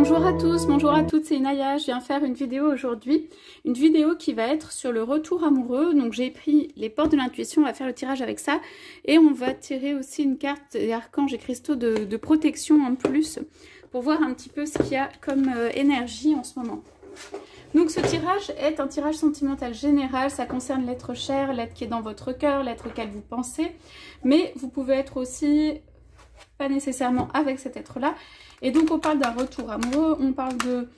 Bonjour à tous, bonjour à toutes, c'est Naya. Je viens faire une vidéo aujourd'hui, une vidéo qui va être sur le retour amoureux. Donc j'ai pris les portes de l'intuition, on va faire le tirage avec ça et on va tirer aussi une carte des archanges et cristaux de protection en plus pour voir un petit peu ce qu'il y a comme énergie en ce moment. Donc ce tirage est un tirage sentimental général, ça concerne l'être cher, l'être qui est dans votre cœur, l'être auquel vous pensez, mais vous pouvez être aussi pas nécessairement avec cet être-là. Et donc on parle d'un retour amoureux, on parle de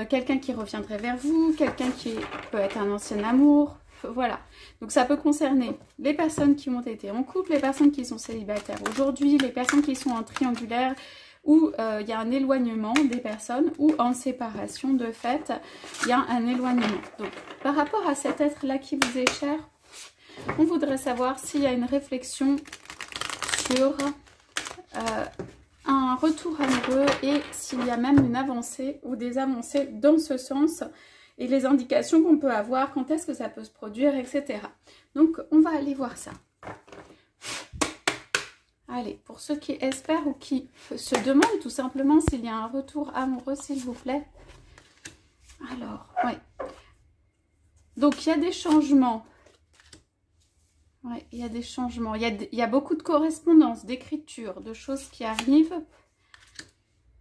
quelqu'un qui reviendrait vers vous, quelqu'un qui peut être un ancien amour, voilà. Donc ça peut concerner les personnes qui ont été en couple, les personnes qui sont célibataires aujourd'hui, les personnes qui sont en triangulaire, où il y a un éloignement des personnes, ou en séparation de fait, il y a un éloignement. Donc par rapport à cet être-là qui vous est cher, on voudrait savoir s'il y a une réflexion sur un retour amoureux et s'il y a même une avancée ou des avancées dans ce sens et les indications qu'on peut avoir, quand est-ce que ça peut se produire, etc. Donc on va aller voir ça. Allez, pour ceux qui espèrent ou qui se demandent tout simplement s'il y a un retour amoureux, s'il vous plaît. Alors, ouais. Donc il y a des changements. Oui, il y a des changements. Il y a beaucoup de correspondances, d'écriture, de choses qui arrivent.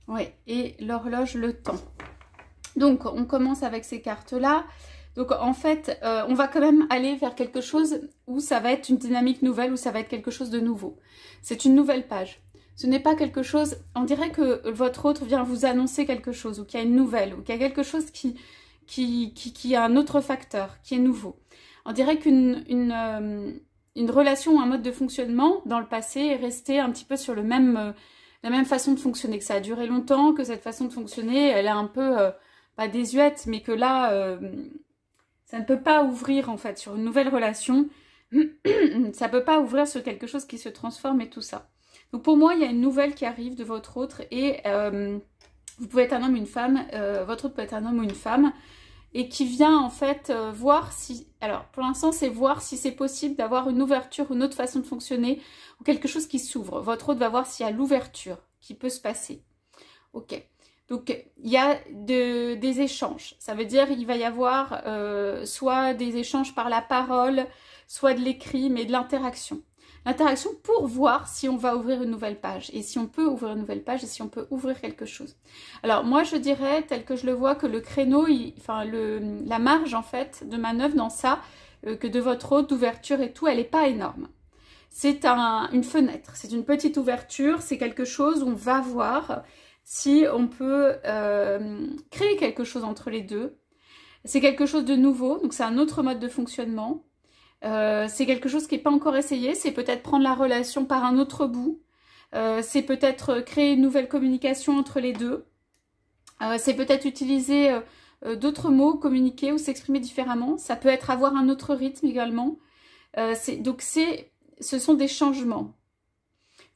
Oui, et l'horloge, le temps. Donc, on commence avec ces cartes-là. Donc, en fait, on va quand même aller vers quelque chose où ça va être une dynamique nouvelle, où ça va être quelque chose de nouveau. C'est une nouvelle page. Ce n'est pas quelque chose... On dirait que votre autre vient vous annoncer quelque chose, ou qu'il y a une nouvelle, ou qu'il y a quelque chose qui a un autre facteur, qui est nouveau. On dirait une relation ou un mode de fonctionnement dans le passé est resté un petit peu sur la même façon de fonctionner, que ça a duré longtemps, que cette façon de fonctionner, elle est un peu, pas désuète, mais que là, ça ne peut pas ouvrir en fait sur une nouvelle relation, ça ne peut pas ouvrir sur quelque chose qui se transforme et tout ça. Donc pour moi, il y a une nouvelle qui arrive de votre autre et vous pouvez être un homme ou une femme, votre autre peut être un homme ou une femme, et qui vient en fait voir si... Alors pour l'instant c'est voir si c'est possible d'avoir une ouverture, une autre façon de fonctionner, ou quelque chose qui s'ouvre. Votre autre va voir s'il y a l'ouverture qui peut se passer. Ok. Donc il y a des échanges. Ça veut dire il va y avoir soit des échanges par la parole, soit de l'écrit, mais de l'interaction. L'interaction pour voir si on va ouvrir une nouvelle page et si on peut ouvrir une nouvelle page et si on peut ouvrir quelque chose. Alors moi je dirais, tel que je le vois, que le créneau, la marge en fait de manœuvre dans ça, que de votre hôte d'ouverture et tout, elle n'est pas énorme. C'est une fenêtre, c'est une petite ouverture, c'est quelque chose où on va voir si on peut créer quelque chose entre les deux. C'est quelque chose de nouveau, donc c'est un autre mode de fonctionnement. C'est quelque chose qui n'est pas encore essayé, c'est peut-être prendre la relation par un autre bout, c'est peut-être créer une nouvelle communication entre les deux, c'est peut-être utiliser d'autres mots, communiquer ou s'exprimer différemment, ça peut être avoir un autre rythme également, donc ce sont des changements.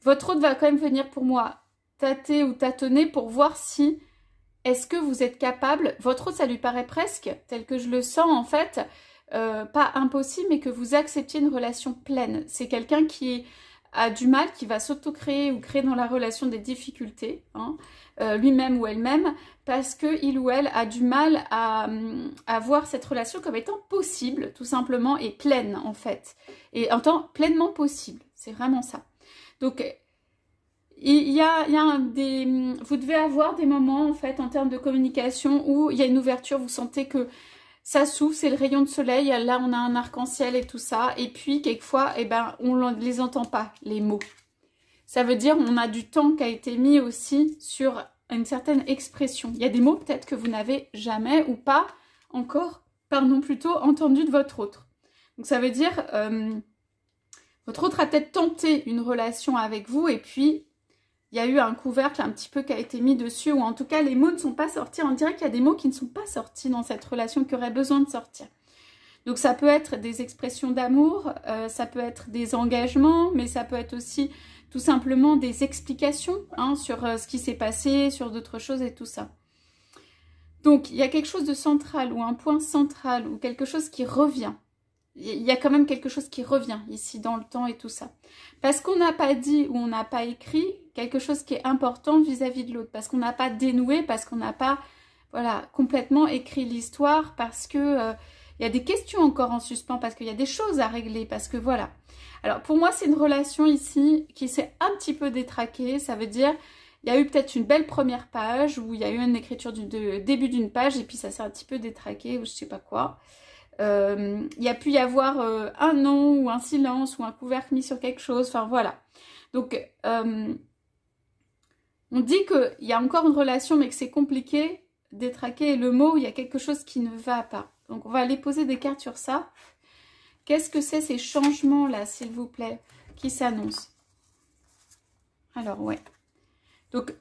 Votre hôte va quand même venir pour moi tâter ou tâtonner pour voir si, est-ce que vous êtes capable, votre hôte ça lui paraît presque, tel que je le sens en fait, pas impossible, mais que vous acceptiez une relation pleine. C'est quelqu'un qui a du mal, qui va s'auto-créer ou créer dans la relation des difficultés, hein, lui-même ou elle-même, parce que il ou elle a du mal à voir cette relation comme étant possible, tout simplement, et pleine en fait. Et en tant pleinement possible, c'est vraiment ça. Donc, vous devez avoir des moments en fait en termes de communication où il y a une ouverture, vous sentez que ça s'ouvre, c'est le rayon de soleil, là on a un arc-en-ciel et tout ça, et puis quelquefois, eh ben, on ne les entend pas, les mots. Ça veut dire on a du temps qui a été mis aussi sur une certaine expression. Il y a des mots peut-être que vous n'avez jamais ou pas encore, pardon, plutôt entendu de votre autre. Donc ça veut dire, votre autre a peut-être tenté une relation avec vous, et puis il y a eu un couvercle un petit peu qui a été mis dessus, ou en tout cas les mots ne sont pas sortis. On dirait qu'il y a des mots qui ne sont pas sortis dans cette relation, qui auraient besoin de sortir. Donc ça peut être des expressions d'amour, ça peut être des engagements, mais ça peut être aussi tout simplement des explications hein, sur ce qui s'est passé, sur d'autres choses et tout ça. Donc il y a quelque chose de central, ou un point central, ou quelque chose qui revient. il y a quand même quelque chose qui revient ici dans le temps et tout ça. Parce qu'on n'a pas dit ou on n'a pas écrit quelque chose qui est important vis-à-vis de l'autre. Parce qu'on n'a pas dénoué, parce qu'on n'a pas voilà, complètement écrit l'histoire, parce que il y a des questions encore en suspens, parce qu'il y a des choses à régler, parce que voilà. Alors pour moi c'est une relation ici qui s'est un petit peu détraquée, ça veut dire il y a eu peut-être une belle première page, où il y a eu une écriture du début d'une page, et puis ça s'est un petit peu détraqué, ou je sais pas quoi. Il y a pu y avoir un non ou un silence ou un couvercle mis sur quelque chose, enfin voilà. Donc on dit qu'il y a encore une relation mais que c'est compliqué, détraqué, et le mot, il y a quelque chose qui ne va pas. Donc on va aller poser des cartes sur ça. Qu'est-ce que c'est ces changements là, s'il vous plaît, qui s'annoncent? Alors ouais. Donc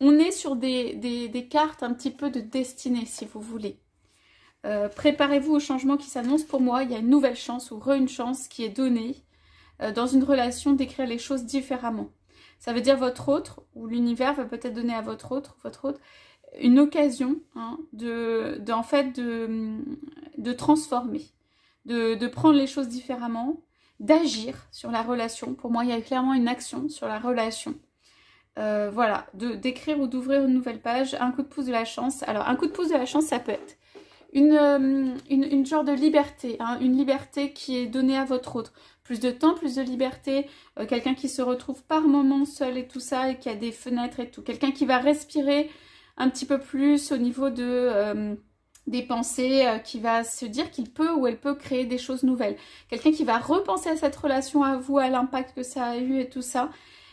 on est sur des cartes un petit peu de destinée, si vous voulez. Préparez-vous au changement qui s'annonce. Pour moi, il y a une nouvelle chance ou une chance qui est donnée dans une relation d'écrire les choses différemment. Ça veut dire votre autre, ou l'univers va peut-être donner à votre autre, une occasion hein, de transformer, de prendre les choses différemment, d'agir sur la relation. Pour moi, il y a clairement une action sur la relation. Voilà, d'écrire ou d'ouvrir une nouvelle page, un coup de pouce de la chance. Alors, un coup de pouce de la chance, ça peut être une genre de liberté, hein, une liberté qui est donnée à votre autre. Plus de temps, plus de liberté, quelqu'un qui se retrouve par moments seul et tout ça, et qui a des fenêtres et tout. Quelqu'un qui va respirer un petit peu plus au niveau des pensées, qui va se dire qu'il peut ou elle peut créer des choses nouvelles. Quelqu'un qui va repenser à cette relation, à vous, à l'impact que ça a eu et tout ça.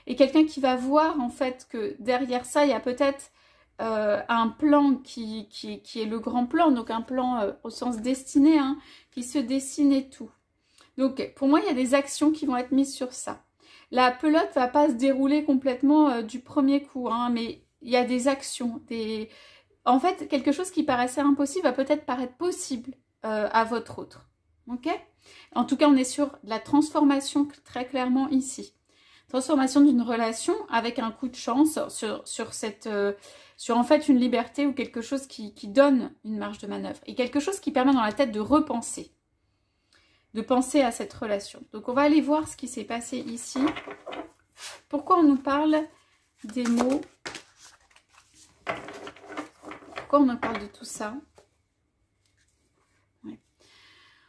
Et quelqu'un qui va voir en fait que derrière ça, il y a peut-être un plan qui est le grand plan, donc un plan au sens destiné, hein, qui se dessine et tout. Donc pour moi, il y a des actions qui vont être mises sur ça. La pelote va pas se dérouler complètement du premier coup, hein, mais il y a des actions. En fait, quelque chose qui paraissait impossible va peut-être paraître possible à votre autre. Ok? En tout cas, on est sur de la transformation très clairement ici. Transformation d'une relation avec un coup de chance sur en fait une liberté ou quelque chose qui donne une marge de manœuvre et quelque chose qui permet dans la tête de repenser, de penser à cette relation. Donc on va aller voir ce qui s'est passé ici. Pourquoi on nous parle des mots? Pourquoi on nous parle de tout ça?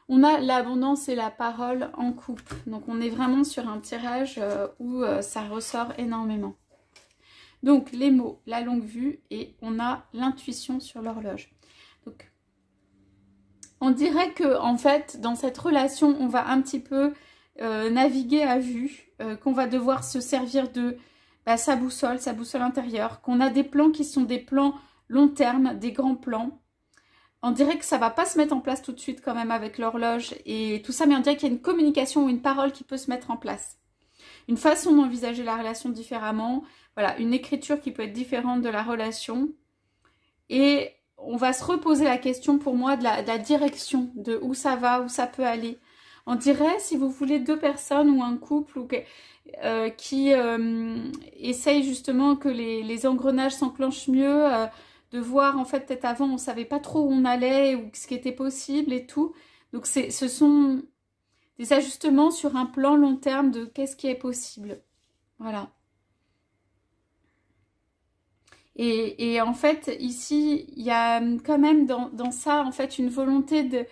On a l'abondance et la parole en couple. Donc on est vraiment sur un tirage où ça ressort énormément. Donc les mots, la longue vue, et on a l'intuition sur l'horloge. Donc on dirait que en fait dans cette relation on va un petit peu naviguer à vue, qu'on va devoir se servir de sa boussole intérieure, qu'on a des plans qui sont des plans long terme, des grands plans. On dirait que ça va pas se mettre en place tout de suite quand même avec l'horloge et tout ça, mais on dirait qu'il y a une communication ou une parole qui peut se mettre en place. Une façon d'envisager la relation différemment, voilà, une écriture qui peut être différente de la relation. Et on va se reposer la question pour moi de la direction, de où ça va, où ça peut aller. On dirait, si vous voulez, deux personnes ou un couple ou qui essayent justement que les engrenages s'enclenchent mieux, de voir en fait peut-être avant on savait pas trop où on allait ou ce qui était possible et tout. Donc ce sont des ajustements sur un plan long terme de qu'est-ce qui est possible. Voilà. Et en fait ici il y a quand même dans ça en fait une volonté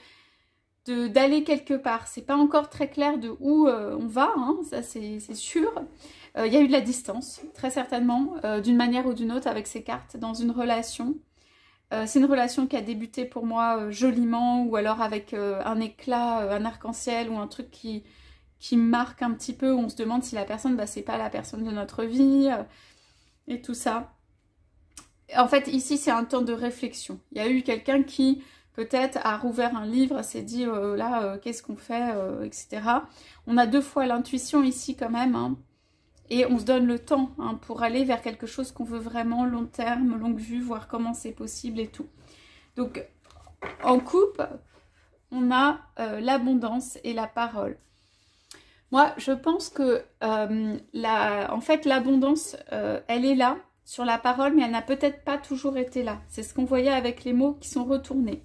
d'aller quelque part. C'est pas encore très clair de où on va, hein, ça c'est sûr. Il y a eu de la distance, très certainement, d'une manière ou d'une autre avec ces cartes dans une relation. C'est une relation qui a débuté pour moi joliment ou alors avec un éclat, un arc-en-ciel ou un truc qui marque un petit peu, où on se demande si la personne, c'est pas la personne de notre vie et tout ça. En fait, ici, c'est un temps de réflexion. Il y a eu quelqu'un qui peut-être a rouvert un livre, s'est dit qu'est-ce qu'on fait, etc. On a deux fois l'intuition ici quand même, hein. Et on se donne le temps hein, pour aller vers quelque chose qu'on veut vraiment, long terme, longue vue, voir comment c'est possible et tout. Donc, en couple, on a l'abondance et la parole. Moi, je pense que en fait, l'abondance, elle est là sur la parole, mais elle n'a peut-être pas toujours été là. C'est ce qu'on voyait avec les mots qui sont retournés.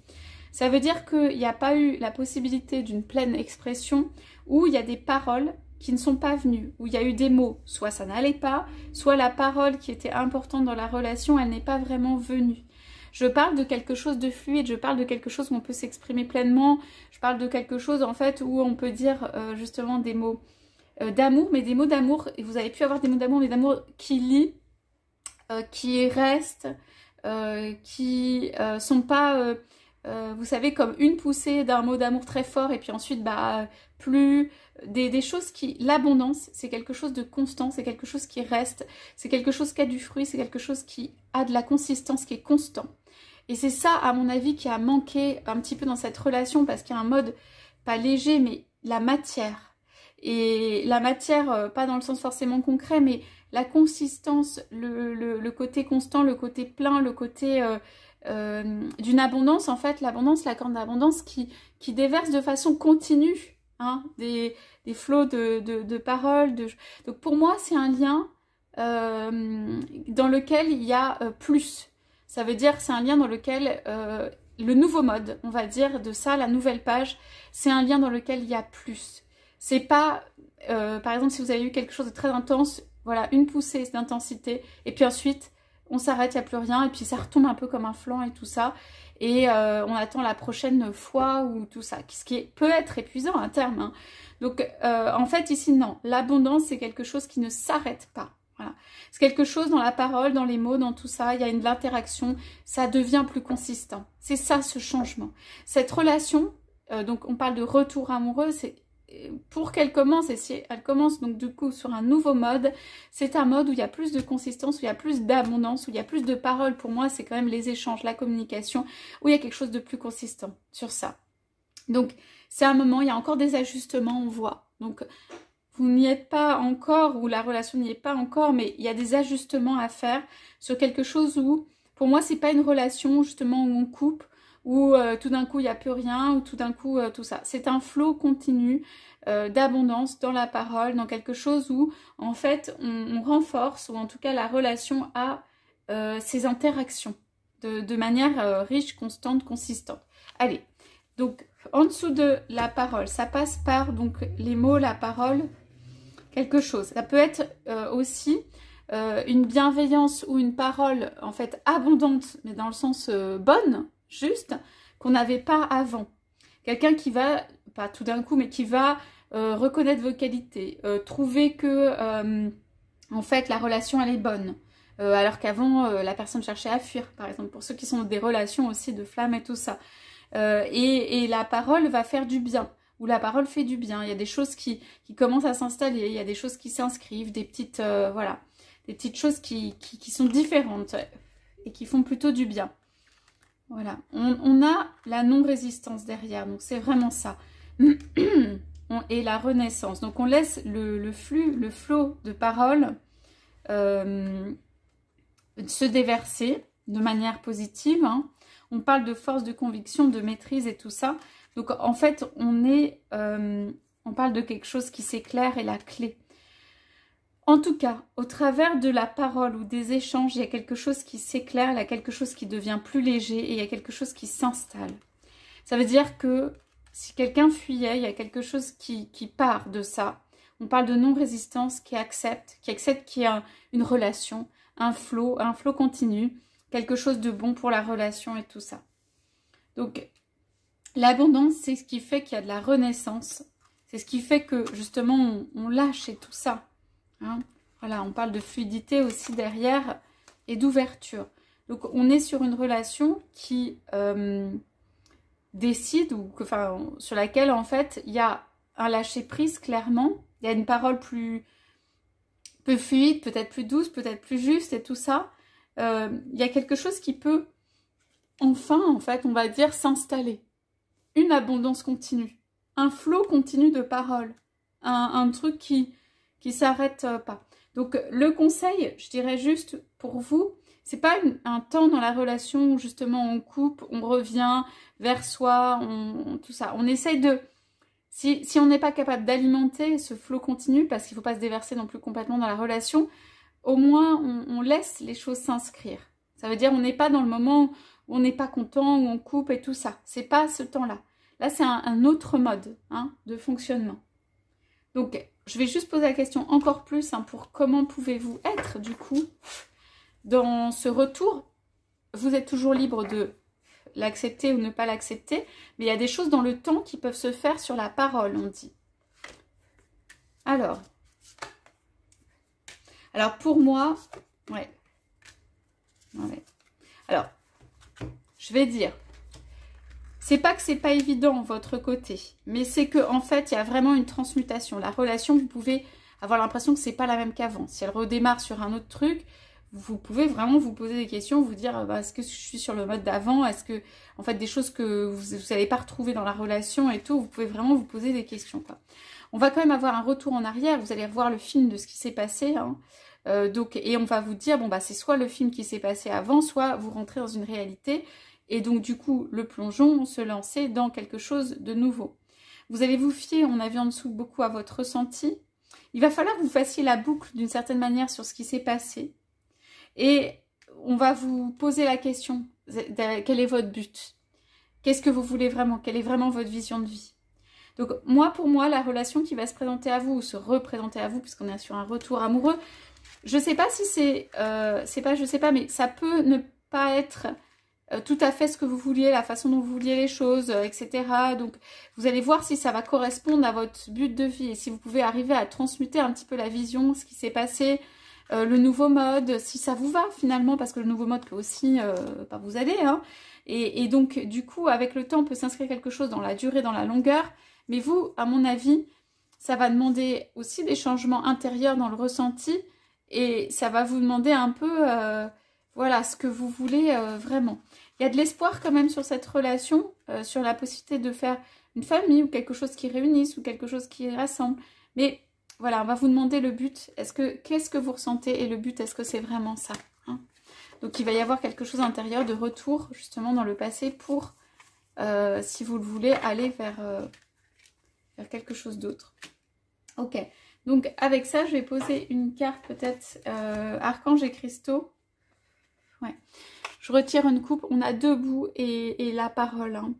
Ça veut dire qu'il n'y a pas eu la possibilité d'une pleine expression, où il y a des paroles qui ne sont pas venues, où il y a eu des mots, soit ça n'allait pas, soit la parole qui était importante dans la relation, elle n'est pas vraiment venue. Je parle de quelque chose de fluide, je parle de quelque chose où on peut s'exprimer pleinement, je parle de quelque chose en fait où on peut dire justement des mots d'amour, mais des mots d'amour, et vous avez pu avoir des mots d'amour, mais d'amour qui lient, qui restent, qui sont pas... vous savez, comme une poussée d'un mot d'amour très fort et puis ensuite plus des choses qui... L'abondance, c'est quelque chose de constant, c'est quelque chose qui reste, c'est quelque chose qui a du fruit, c'est quelque chose qui a de la consistance, qui est constant. Et c'est ça, à mon avis, qui a manqué un petit peu dans cette relation, parce qu'il y a un mode, pas léger, mais la matière. Et la matière, pas dans le sens forcément concret, mais la consistance, le côté constant, le côté plein, le côté... d'une abondance, en fait, l'abondance, la corne d'abondance qui déverse de façon continue hein, des flots de paroles. Donc pour moi, c'est un lien dans lequel il y a plus. Ça veut dire c'est un lien dans lequel le nouveau mode, on va dire, de ça, la nouvelle page, c'est un lien dans lequel il y a plus. C'est pas, par exemple, si vous avez eu quelque chose de très intense, voilà, une poussée d'intensité, et puis ensuite... on s'arrête, il n'y a plus rien, et puis ça retombe un peu comme un flanc et tout ça. Et on attend la prochaine fois ou tout ça, ce qui peut être épuisant à terme. Hein. Donc en fait ici non, l'abondance c'est quelque chose qui ne s'arrête pas. Voilà. C'est quelque chose dans la parole, dans les mots, dans tout ça, il y a de l'interaction, ça devient plus consistant. C'est ça ce changement. Cette relation, donc on parle de retour amoureux, c'est... pour qu'elle commence, et si elle commence donc du coup sur un nouveau mode, c'est un mode où il y a plus de consistance, où il y a plus d'abondance, où il y a plus de paroles. Pour moi, c'est quand même les échanges, la communication, où il y a quelque chose de plus consistant sur ça. Donc, c'est un moment, il y a encore des ajustements, on voit. Donc, vous n'y êtes pas encore, ou la relation n'y est pas encore, mais il y a des ajustements à faire sur quelque chose où, pour moi, c'est pas une relation justement où on coupe, où tout d'un coup il n'y a plus rien, ou tout d'un coup tout ça. C'est un flot continu d'abondance dans la parole, dans quelque chose où en fait on renforce, ou en tout cas la relation a ses interactions de manière riche, constante, consistante. Allez, donc en dessous de la parole, ça passe par donc les mots, la parole, quelque chose. Ça peut être aussi une bienveillance ou une parole en fait abondante, mais dans le sens bonne, juste, qu'on n'avait pas avant. Quelqu'un qui va, pas tout d'un coup, mais qui va reconnaître vos qualités, trouver que, en fait, la relation, elle est bonne. Alors qu'avant, la personne cherchait à fuir, par exemple, pour ceux qui sont des relations aussi de flammes et tout ça. Et la parole va faire du bien, ou la parole fait du bien. Il y a des choses qui commencent à s'installer, il y a des choses qui s'inscrivent, des petites, voilà, des petites choses qui sont différentes et qui font plutôt du bien. Voilà, on a la non-résistance derrière, donc c'est vraiment ça. Et la renaissance. Donc on laisse le flux, le flot de paroles se déverser de manière positive. Hein. On parle de force, de conviction, de maîtrise et tout ça. Donc en fait, on parle de quelque chose qui s'éclaire et la clé. En tout cas, au travers de la parole ou des échanges, il y a quelque chose qui s'éclaire, il y a quelque chose qui devient plus léger et il y a quelque chose qui s'installe. Ça veut dire que si quelqu'un fuyait, il y a quelque chose qui part de ça. On parle de non-résistance qui accepte qu'il y a une relation, un flot continu, quelque chose de bon pour la relation et tout ça. Donc, l'abondance, c'est ce qui fait qu'il y a de la renaissance. C'est ce qui fait que, justement, on lâche et tout ça. Hein, voilà, on parle de fluidité aussi derrière et d'ouverture. Donc on est sur une relation qui décide, ou enfin sur laquelle en fait il y a un lâcher prise clairement. Il y a une parole plus fluide, peut-être plus douce, peut-être plus juste et tout ça. Il y a quelque chose qui peut enfin en fait on va dire s'installer. Une abondance continue, un flot continu de paroles, un truc qui s'arrête pas. Donc le conseil, je dirais juste pour vous, c'est pas un temps dans la relation où justement on coupe, on revient vers soi, tout ça. On essaye de, si on n'est pas capable d'alimenter ce flot continu, parce qu'il ne faut pas se déverser non plus complètement dans la relation, au moins on laisse les choses s'inscrire. Ça veut dire on n'est pas dans le moment où on n'est pas content, où on coupe et tout ça. C'est pas ce temps-là. Là, c'est un autre mode hein, de fonctionnement. Donc, je vais juste poser la question encore plus hein, pour comment pouvez-vous être du coup dans ce retour. Vous êtes toujours libre de l'accepter ou ne pas l'accepter, mais il y a des choses dans le temps qui peuvent se faire sur la parole, on dit. Alors pour moi, ouais. Alors, je vais dire, c'est pas que c'est pas évident votre côté, mais c'est que en fait, il y a vraiment une transmutation. La relation, vous pouvez avoir l'impression que c'est pas la même qu'avant. Si elle redémarre sur un autre truc, vous pouvez vraiment vous poser des questions, vous dire est-ce que je suis sur le mode d'avant, est-ce que en fait des choses que vous n'allez pas retrouver dans la relation et tout, vous pouvez vraiment vous poser des questions quoi. On va quand même avoir un retour en arrière, vous allez revoir le film de ce qui s'est passé hein. Et on va vous dire bon bah c'est soit le film qui s'est passé avant, soit vous rentrez dans une réalité et donc du coup le plongeon se lancer dans quelque chose de nouveau. Vous allez vous fier, on a vu en dessous beaucoup à votre ressenti. Il va falloir que vous fassiez la boucle d'une certaine manière sur ce qui s'est passé. Et on va vous poser la question, quel est votre but? Qu'est-ce que vous voulez vraiment? Quelle est vraiment votre vision de vie? Donc moi, pour moi, la relation qui va se présenter à vous ou se représenter à vous, puisqu'on est sur un retour amoureux, je sais pas si je sais pas, mais ça peut ne pas être tout à fait ce que vous vouliez, la façon dont vous vouliez les choses, etc. Donc vous allez voir si ça va correspondre à votre but de vie et si vous pouvez arriver à transmuter un petit peu la vision, ce qui s'est passé, le nouveau mode, si ça vous va finalement, parce que le nouveau mode peut aussi pas vous aider. Hein. Et donc, du coup, avec le temps, on peut s'inscrire quelque chose dans la durée, dans la longueur. Mais vous, à mon avis, ça va demander aussi des changements intérieurs dans le ressenti. Et ça va vous demander un peu, voilà, ce que vous voulez vraiment. Il y a de l'espoir quand même sur cette relation, sur la possibilité de faire une famille ou quelque chose qui réunisse ou quelque chose qui rassemble. Mais voilà, on va vous demander le but. Qu'est-ce que vous ressentez et le but, est-ce que c'est vraiment ça hein? Donc, il va y avoir quelque chose intérieur de retour, justement, dans le passé pour, si vous le voulez, aller vers quelque chose d'autre. Ok, donc avec ça, je vais poser une carte peut-être Archange et Cristaux. Ouais, je retire une coupe. On a deux bouts et la parole. Hein.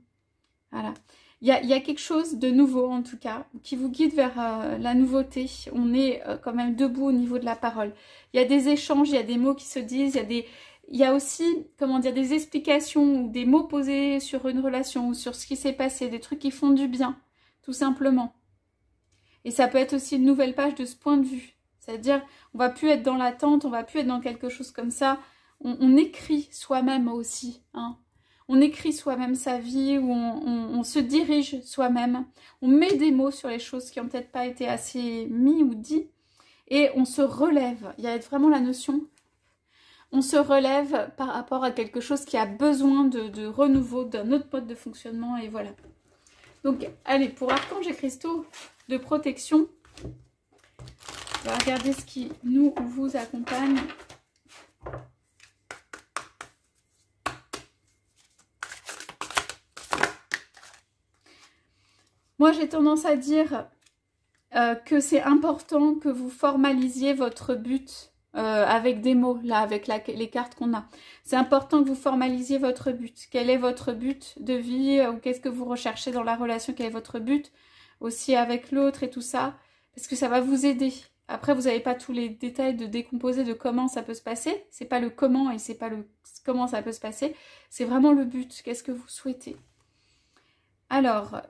Voilà. Il y a quelque chose de nouveau, en tout cas, qui vous guide vers la nouveauté. On est quand même debout au niveau de la parole. Il y a des échanges, il y a des mots qui se disent, il y a aussi, comment dire, des explications ou des mots posés sur une relation ou sur ce qui s'est passé, des trucs qui font du bien, tout simplement. Et ça peut être aussi une nouvelle page de ce point de vue. C'est-à-dire, on va plus être dans l'attente, on va plus être dans quelque chose comme ça. On écrit soi-même aussi, hein. On écrit soi-même sa vie, ou on se dirige soi-même. On met des mots sur les choses qui n'ont peut-être pas été assez mis ou dit. Et on se relève. Il y a vraiment la notion. On se relève par rapport à quelque chose qui a besoin de renouveau, d'un autre mode de fonctionnement. Et voilà. Donc, allez, pour Archange et Cristaux de protection, on va regarder ce qui nous vous accompagne. Moi, j'ai tendance à dire que c'est important que vous formalisiez votre but avec des mots, là, avec les cartes qu'on a. C'est important que vous formalisiez votre but. Quel est votre but de vie ou qu'est-ce que vous recherchez dans la relation? Quel est votre but aussi avec l'autre et tout ça? Parce que ça va vous aider. Après, vous n'avez pas tous les détails de décomposer de comment ça peut se passer. C'est pas le comment et c'est pas le comment ça peut se passer. C'est vraiment le but. Qu'est-ce que vous souhaitez? Alors...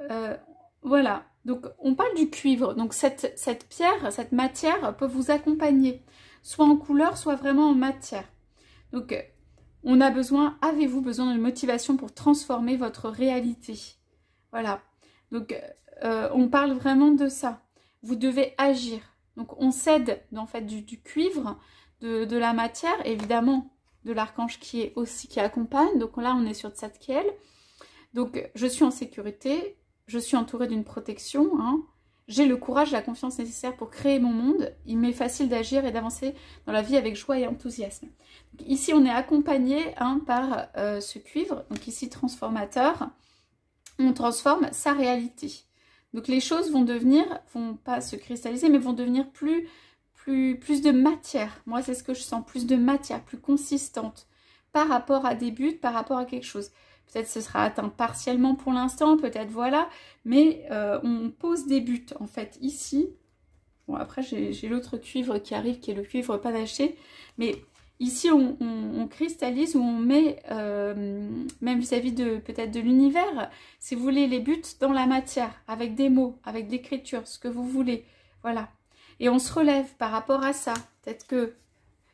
voilà, donc on parle du cuivre, donc cette pierre, cette matière peut vous accompagner, soit en couleur, soit vraiment en matière. Donc on a besoin, avez-vous besoin d'une motivation pour transformer votre réalité? Voilà, donc on parle vraiment de ça, vous devez agir. Donc on cède en fait du cuivre, de la matière, évidemment de l'archange qui accompagne, donc là on est sur Tzadkiel. Donc je suis en sécurité, je suis entourée d'une protection, hein. J'ai le courage, la confiance nécessaire pour créer mon monde. Il m'est facile d'agir et d'avancer dans la vie avec joie et enthousiasme. Donc, ici, on est accompagné hein, par ce cuivre, donc ici transformateur. On transforme sa réalité. Donc les choses vont pas se cristalliser, mais vont devenir plus de matière. Moi, c'est ce que je sens, plus de matière, plus consistante, par rapport à des buts, par rapport à quelque chose. Peut-être ce sera atteint partiellement pour l'instant, peut-être voilà, mais on pose des buts en fait ici. Bon, après j'ai l'autre cuivre qui arrive, qui est le cuivre panaché, mais ici on cristallise ou on met, même vis-à-vis de peut-être de l'univers, si vous voulez, les buts dans la matière, avec des mots, avec l'écriture, ce que vous voulez, voilà. Et on se relève par rapport à ça. Peut-être que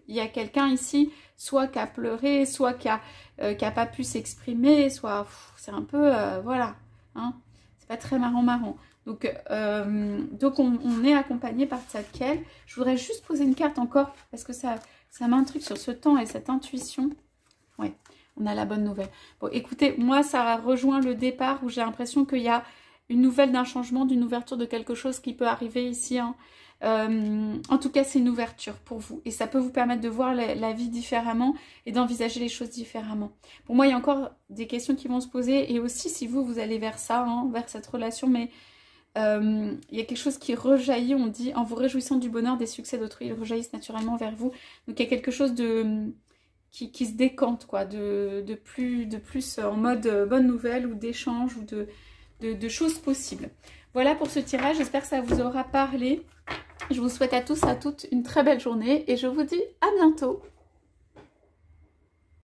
il y a quelqu'un ici, soit qui a pleuré, soit qui a pas pu s'exprimer, soit c'est un peu, voilà, hein, c'est pas très marrant. Donc on est accompagné par Tzadkiel. Je voudrais juste poser une carte encore, parce que ça m'intrigue sur ce temps et cette intuition. Ouais, on a la bonne nouvelle. Bon, écoutez, moi, ça rejoint le départ où j'ai l'impression qu'il y a une nouvelle d'un changement, d'une ouverture de quelque chose qui peut arriver ici, hein. En tout cas, c'est une ouverture pour vous et ça peut vous permettre de voir la vie différemment et d'envisager les choses différemment. Pour moi, il y a encore des questions qui vont se poser et aussi si vous allez vers ça, hein, vers cette relation, mais il y a quelque chose qui rejaillit, on dit, en vous réjouissant du bonheur des succès d'autrui, ils rejaillissent naturellement vers vous. Donc il y a quelque chose qui se décante, quoi, de plus en mode bonne nouvelle ou d'échange ou de choses possibles. Voilà pour ce tirage, j'espère que ça vous aura parlé. Je vous souhaite à tous, à toutes une très belle journée et je vous dis à bientôt.